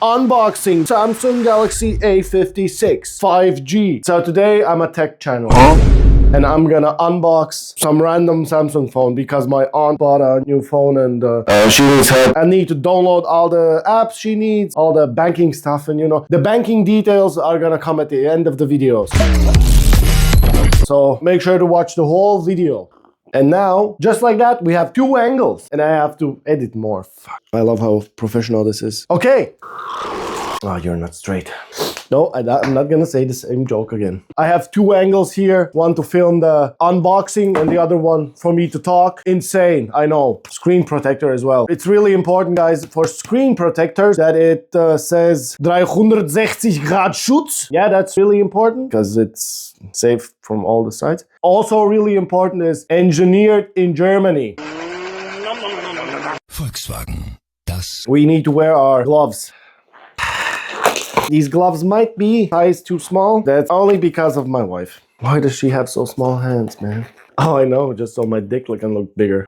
Unboxing Samsung Galaxy A56 5G. So today I'm a tech channel. And I'm gonna unbox some random Samsung phone because my aunt bought a new phone and she needs help. I need to download all the apps she needs, all the banking stuff, and you know, the banking details are gonna come at the end of the videos. So make sure to watch the whole video. And now, just like that, we have two angles. And I have to edit more. Fuck. I love how professional this is. Okay. Oh, you're not straight. No, I'm not gonna say the same joke again. I have two angles here. One to film the unboxing and the other one for me to talk. Insane, I know. Screen protector as well. It's really important, guys, for screen protectors that it says 360 grad Schutz. Yeah, that's really important because it's safe from all the sides. Also really important is engineered in Germany. Volkswagen. Das. We need to wear our gloves. These gloves might be size too small. That's only because of my wife. Why does she have so small hands, man? Oh, I know, just so my dick can look bigger.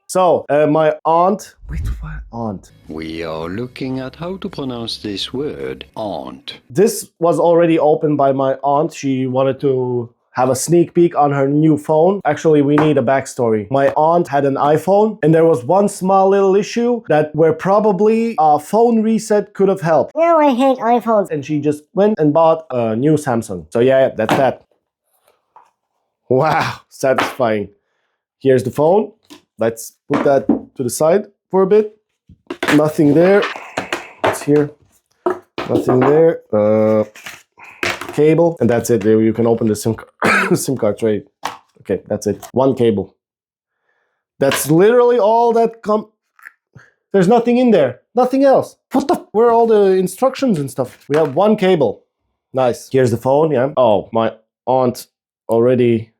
So, my aunt... Wait, what? Aunt. We are looking at how to pronounce this word, aunt. This was already opened by my aunt. She wanted to have a sneak peek on her new phone. Actually, we need a backstory. My aunt had an iPhone and there was one small little issue that where probably a phone reset could have helped. No, I hate iPhones. And she just went and bought a new Samsung. So yeah, that's that. Wow, satisfying. Here's the phone. Let's put that to the side for a bit. Nothing there. It's here. Nothing there. Cable, and that's it. You can open the SIM card tray. Okay, that's it. One cable. That's literally all that There's nothing in there. Nothing else. What the? Where are all the instructions and stuff? We have one cable. Nice. Here's the phone, yeah. Oh, my aunt already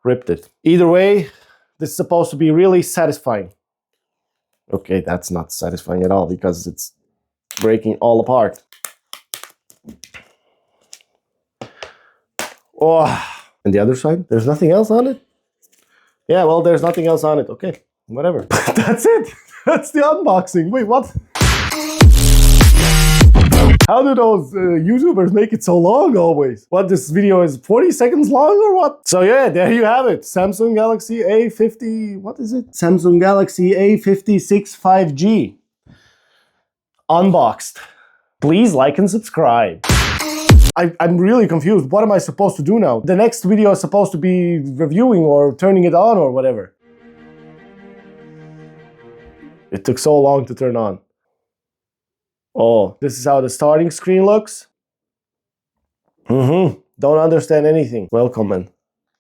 ripped it. Either way, this is supposed to be really satisfying. Okay, that's not satisfying at all because it's breaking all apart. Oh, and the other side, there's nothing else on it? Yeah, well, there's nothing else on it. Okay, whatever. That's it. That's the unboxing. Wait, what? How do those YouTubers make it so long always? What, this video is 40 seconds long or what? So yeah, there you have it. Samsung Galaxy A50, what is it? Samsung Galaxy A56 5G. Unboxed. Please like and subscribe. I'm really confused. What am I supposed to do now? The next video is supposed to be reviewing or turning it on or whatever. It took so long to turn on. Oh, this is how the starting screen looks. Don't understand anything. Welcome, man.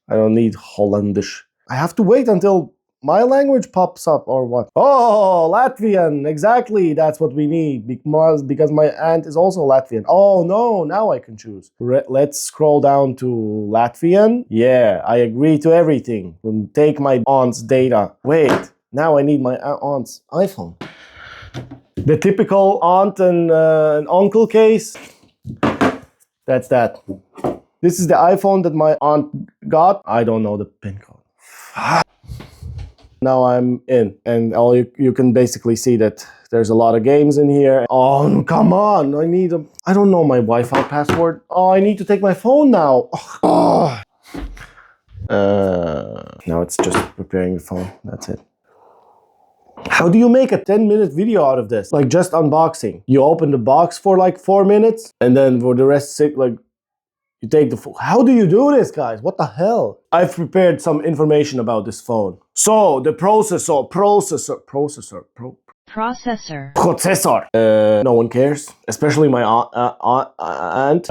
I don't need Hollandish. I have to wait until my language pops up or what? Oh, Latvian. Exactly. That's what we need because my aunt is also Latvian. Oh no, now I can choose. Let's scroll down to Latvian. Yeah, I agree to everything. Take my aunt's data. Wait, now I need my aunt's iPhone. The typical aunt and uncle case. That's that. This is the iPhone that my aunt got. I don't know the PIN code. Now I'm in, and all you can basically see that there's a lot of games in here. Oh, come on, I don't know my Wi-Fi password. Oh, I need to take my phone now. Oh. Now it's just preparing the phone, that's it. How do you make a 10-minute video out of this? Like just unboxing. You open the box for like 4 minutes, and then for the rest, you take the phone. How do you do this, guys? What the hell? I've prepared some information about this phone. So, the processor. No one cares, especially my aunt.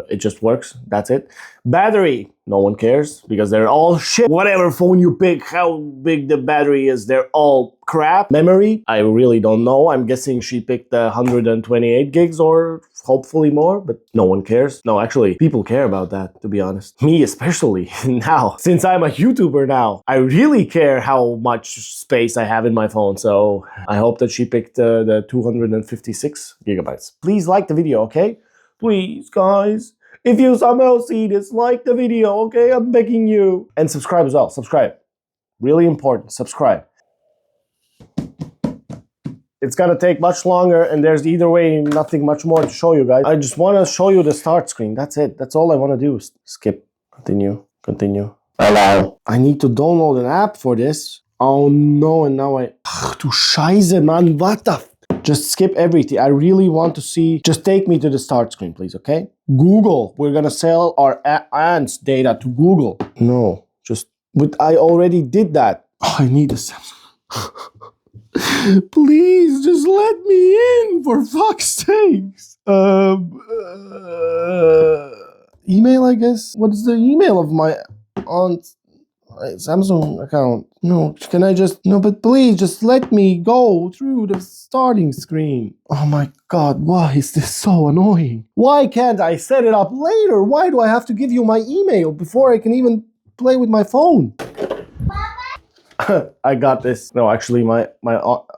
It just works, that's it. Battery, no one cares because they're all shit. Whatever phone you pick, how big the battery is, they're all crap. Memory, I really don't know. I'm guessing she picked 128 gigs or hopefully more, but no one cares. No, actually, people care about that, to be honest. Me especially now, since I'm a YouTuber now, I really care how much space I have in my phone. So I hope that she picked the 256 gigabytes. Please like the video, okay? Please, guys. If you somehow see this, like the video, okay? I'm begging you. And subscribe as well. Subscribe. Really important. Subscribe. It's gonna take much longer, and there's either way nothing much more to show you guys. I just want to show you the start screen. That's it. That's all I want to do. Skip. Continue. Continue. Hello. I need to download an app for this. Oh no, and now Ach du Scheiße, man. What the Just skip everything. I really want to see. Just take me to the start screen, please, okay? Google. We're gonna sell our aunt's data to Google. No, just... But I already did that. Oh, I need a Samsung. Please, just let me in, for fuck's sakes. Email, I guess. What is the email of my aunt's Samsung account? No, can I just... No, but please, just let me go through the starting screen. Oh my God, why is this so annoying? Why can't I set it up later? Why do I have to give you my email before I can even play with my phone? I got this. No, actually, my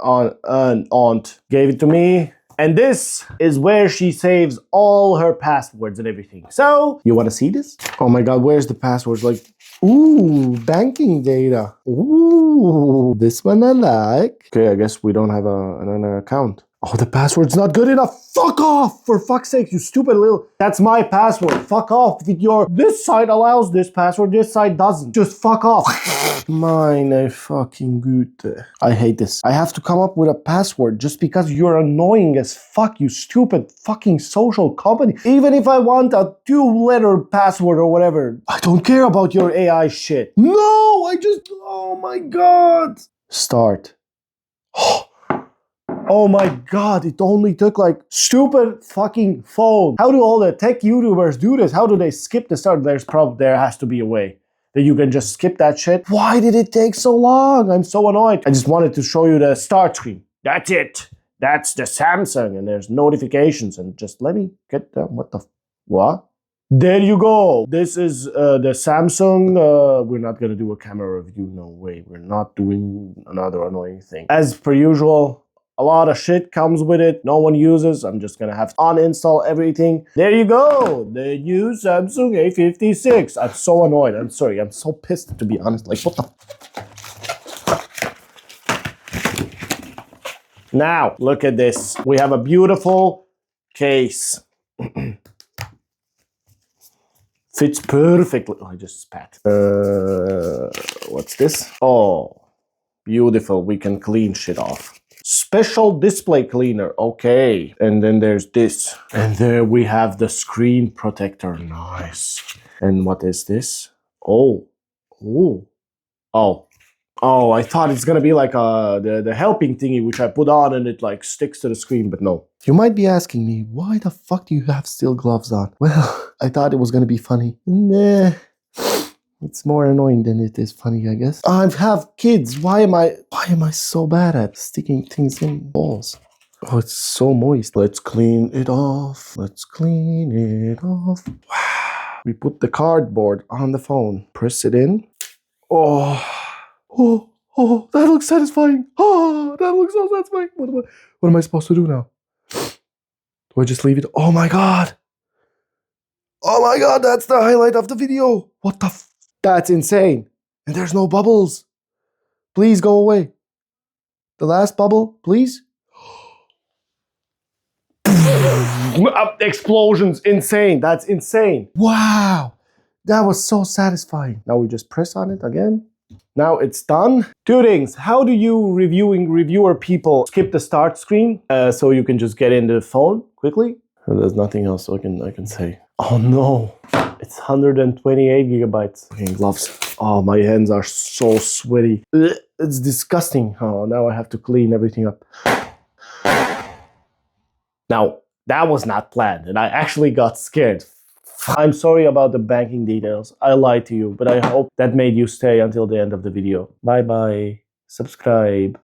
aunt gave it to me. And this is where she saves all her passwords and everything. So, you want to see this? Oh my God, where's the passwords? Like, ooh, banking data. Ooh, this one I like. Okay, I guess we don't have an account. Oh, the password's not good enough. Fuck off! For fuck's sake, you stupid little... That's my password. Fuck off with your... This site allows this password, this site doesn't. Just fuck off. Meine fucking Güte. I hate this. I have to come up with a password just because you're annoying as fuck, you stupid fucking social company. Even if I want a 2-letter password or whatever, I don't care about your AI shit. No, I just... Oh my God. Start. Oh my God, it only took like stupid fucking phone. How do all the tech YouTubers do this? How do they skip the start? There has to be a way that you can just skip that shit. Why did it take so long? I'm so annoyed. I just wanted to show you the start screen. That's it. That's the Samsung, and there's notifications, and just let me get the... What? There you go. This is the Samsung. We're not gonna do a camera review. No way. We're not doing another annoying thing. As per usual, a lot of shit comes with it. No one uses. I'm just gonna have to uninstall everything. There you go. The new Samsung A56. I'm so annoyed. I'm sorry. I'm so pissed, to be honest. Like, what the... Now, look at this. We have a beautiful case. Fits perfectly. Oh, I just spat. What's this? Oh, beautiful. We can clean shit off. Special display cleaner. Okay. And then there's this. And there we have the screen protector. Nice. And what is this? Oh. Oh. Oh. Oh, I thought it's gonna be like the helping thingy which I put on and it like sticks to the screen, but no. You might be asking me, why the fuck do you have steel gloves on? Well, I thought it was gonna be funny. Nah. It's more annoying than it is funny, I guess. I have kids. Why am I so bad at sticking things in balls? Oh, it's so moist. Let's clean it off. Let's clean it off. Wow. We put the cardboard on the phone. Press it in. Oh. Oh, oh, that looks satisfying. Oh, that looks so satisfying. What am I supposed to do now? Do I just leave it? Oh my God. Oh my God, that's the highlight of the video. What the f... That's insane. And there's no bubbles. Please go away. The last bubble, please. Explosions, insane. That's insane. Wow. That was so satisfying. Now we just press on it again. Now it's done. 2 things. How do you reviewer people skip the start screen so you can just get in the phone quickly? There's nothing else I can say. Oh no, it's 128 gigabytes. Okay, gloves. Oh, my hands are so sweaty. It's disgusting. Oh, now I have to clean everything up. Now, that was not planned and I actually got scared. I'm sorry about the banking details. I lied to you, but I hope that made you stay until the end of the video. Bye bye. Subscribe.